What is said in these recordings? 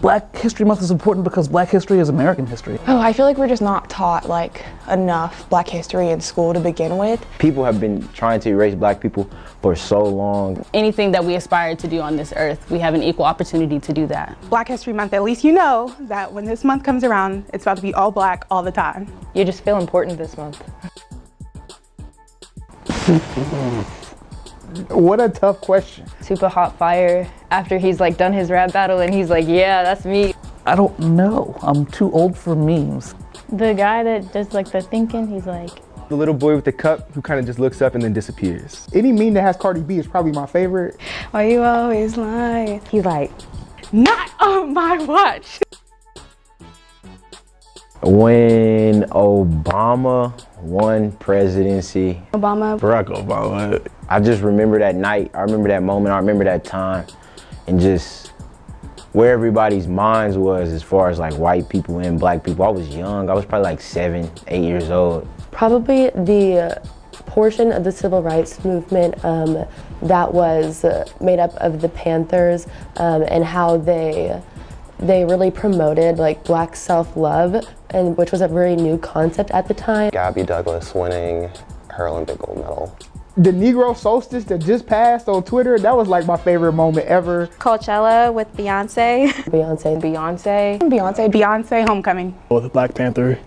Black History Month is important because Black history is American history. Oh, I feel like we're just not taught like enough Black history in school to begin with. People have been trying to erase Black people for so long. Anything that we aspire to do on this earth, we have an equal opportunity to do that. Black History Month, at least you know that when this month comes around, it's about to be all Black all the time. You just feel important this month. What a tough question. Super hot fire after he's like done his rap battle and he's like, yeah, that's me. I don't know. I'm too old for memes. The guy that does like the thinking, he's like, the little boy with the cup who kind of just looks up and then disappears. Any meme that has Cardi B is probably my favorite. Why you always lie? He's like, not on my watch. When Obama won presidency. Barack Obama. I just remember that night. I remember that moment. I remember that time. And just where everybody's minds was as far as like white people and Black people. I was young. I was probably like 7, 8 years old. Probably the portion of the civil rights movement that was made up of the Panthers and how they really promoted like Black self-love, and which was a very new concept at the time. Gabby Douglas winning her Olympic gold medal. The Negro solstice that just passed on Twitter, that was like my favorite moment ever. Coachella with Beyonce. Beyonce homecoming. With Black Panther,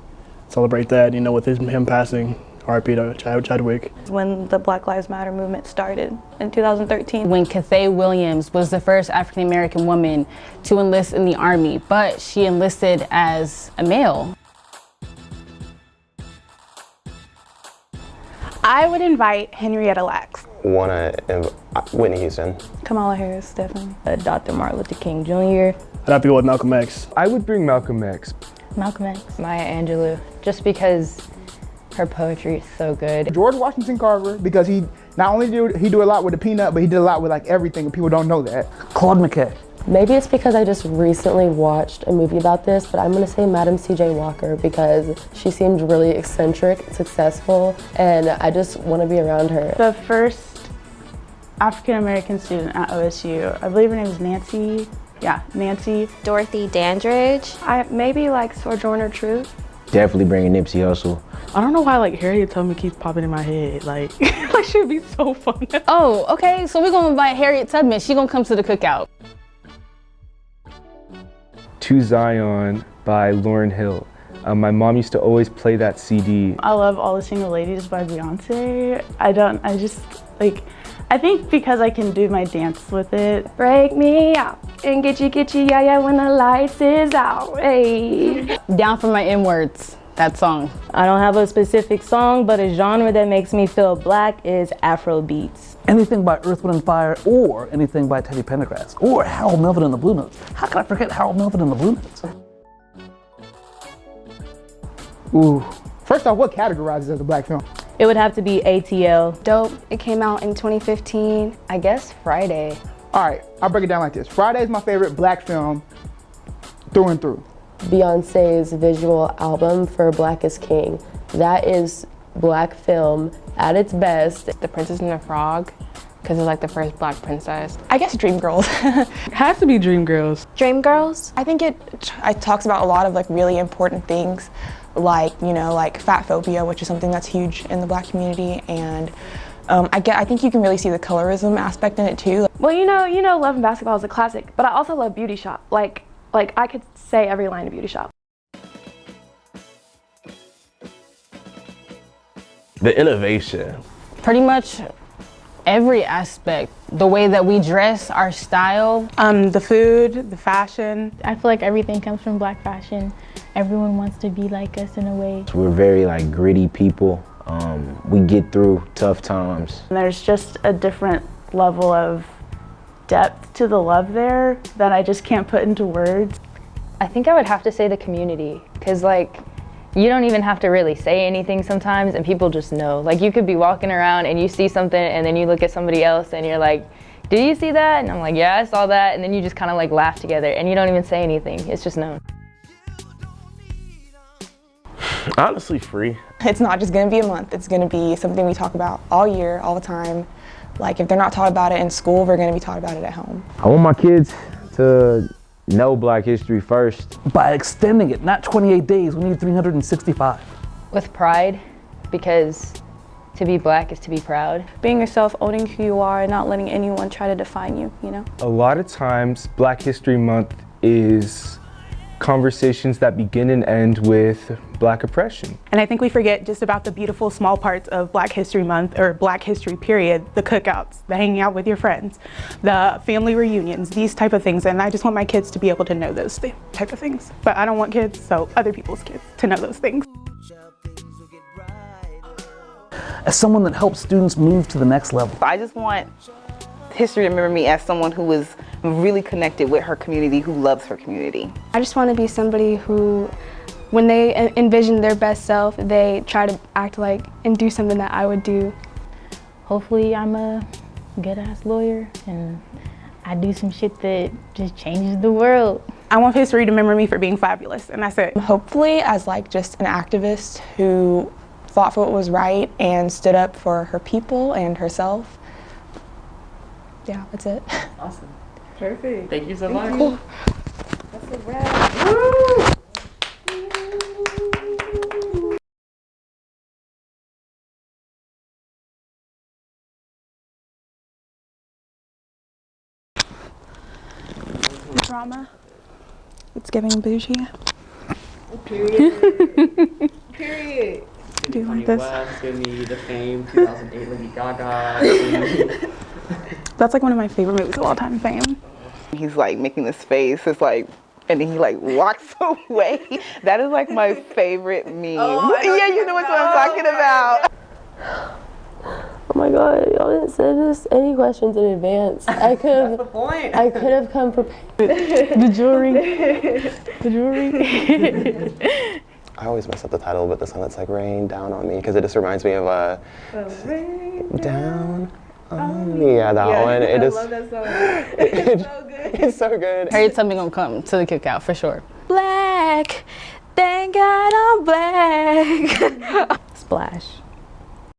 celebrate that, you know, with him passing. R.I.P. to Chadwick. When the Black Lives Matter movement started in 2013. When Cathay Williams was the first African American woman to enlist in the Army, but she enlisted as a male. I would invite Henrietta Lacks. Whitney Houston. Kamala Harris, definitely. Dr. Martin Luther King Jr. I'd have to go with Malcolm X. I would bring Malcolm X. Malcolm X. Maya Angelou, just because her poetry is so good. George Washington Carver, because he not only he do a lot with the peanut, but he did a lot with like everything, and people don't know that. Claude McKay. Maybe it's because I just recently watched a movie about this, but I'm gonna say Madam C.J. Walker because she seemed really eccentric, successful, and I just want to be around her. The first African American student at OSU, I believe her name is Nancy. Yeah, Nancy. Dorothy Dandridge. Maybe like Sojourner Truth. Definitely bringing Nipsey Hussle. I don't know why like Harriet Tubman keeps popping in my head. Like, like she'd be so fun. Oh, okay, so we're gonna invite Harriet Tubman. She gonna come to the cookout. To Zion by Lauryn Hill. My mom used to always play that CD. I love All the Single Ladies by Beyonce. I think because I can do my dance with it. Break me out and get you, yeah, when the lights is out, hey. Down for my N-words, that song. I don't have a specific song, but a genre that makes me feel Black is Afro beats. Anything by Earth, Wind & Fire, or anything by Teddy Pendergrass, or Harold Melvin and the Blue Notes. How can I forget Harold Melvin and the Blue Notes? Ooh. First off, what categorizes as a Black film? It would have to be ATL. Dope. It came out in 2015. I guess Friday. All right, I'll break it down like this. Friday is my favorite Black film through and through. Beyonce's visual album for Black is King. That is Black film at its best. The Princess and the Frog, because it's like the first Black princess. I guess Dreamgirls. It has to be Dreamgirls. Dreamgirls? I think it talks about a lot of like really important things, like, you know, like fat phobia, which is something that's huge in the Black community, and I think you can really see the colorism aspect in it too. Well, you know, Love and Basketball is a classic, but I also love Beauty Shop. Like I could say every line of Beauty Shop. The innovation. Pretty much every aspect. The way that we dress, our style. The food, the fashion. I feel like everything comes from Black fashion. Everyone wants to be like us in a way. We're very like gritty people. We get through tough times. There's just a different level of depth to the love there that I just can't put into words. I think I would have to say the community, because like, you don't even have to really say anything sometimes and people just know. Like you could be walking around and you see something and then you look at somebody else and you're like, did you see that? And I'm like, yeah, I saw that. And then you just kind of like laugh together and you don't even say anything. It's just known. Honestly, free. It's not just gonna be a month, it's gonna be something we talk about all year, all the time. Like if they're not taught about it in school, we're gonna be taught about it at home. I want my kids to know Black history first. By extending it, not 28 days, we need 365. With pride, because to be Black is to be proud. Being yourself, owning who you are, and not letting anyone try to define you, you know? A lot of times, Black History Month is conversations that begin and end with Black oppression. And I think we forget just about the beautiful small parts of Black History Month or Black History period, the cookouts, the hanging out with your friends, the family reunions, these type of things. And I just want my kids to be able to know those type of things. But I don't want kids, so other people's kids, to know those things. As someone that helps students move to the next level. I just want history to remember me as someone who is really connected with her community, who loves her community. I just want to be somebody who, when they envision their best self, they try to act like and do something that I would do. Hopefully I'm a good-ass lawyer and I do some shit that just changes the world. I want history to remember me for being fabulous, and that's it. Hopefully as like just an activist who fought for what was right and stood up for her people and herself. Yeah, that's it. Awesome. Perfect. Thank you so much. Cool. That's a wrap. Woo! Drama. It's giving bougie. Period. Period. Do you like this? West, give me The Fame, 2008 Lady Gaga. That's like one of my favorite movies of all time, Fame. He's like making this face, it's like, and then he like walks away. That is like my favorite meme. Oh, yeah, you know what I'm talking about. Oh my god, y'all didn't send us any questions in advance. I could have come prepared. The jewelry. The jewelry. I always mess up the title, but this one it's like Rain Down on Me, because it just reminds me of Rain Down on Me. Yeah, that one. I love that song. It's so good. It's so good. Harriet Tubman gonna come to the cookout for sure. Black, thank God I'm black. Splash.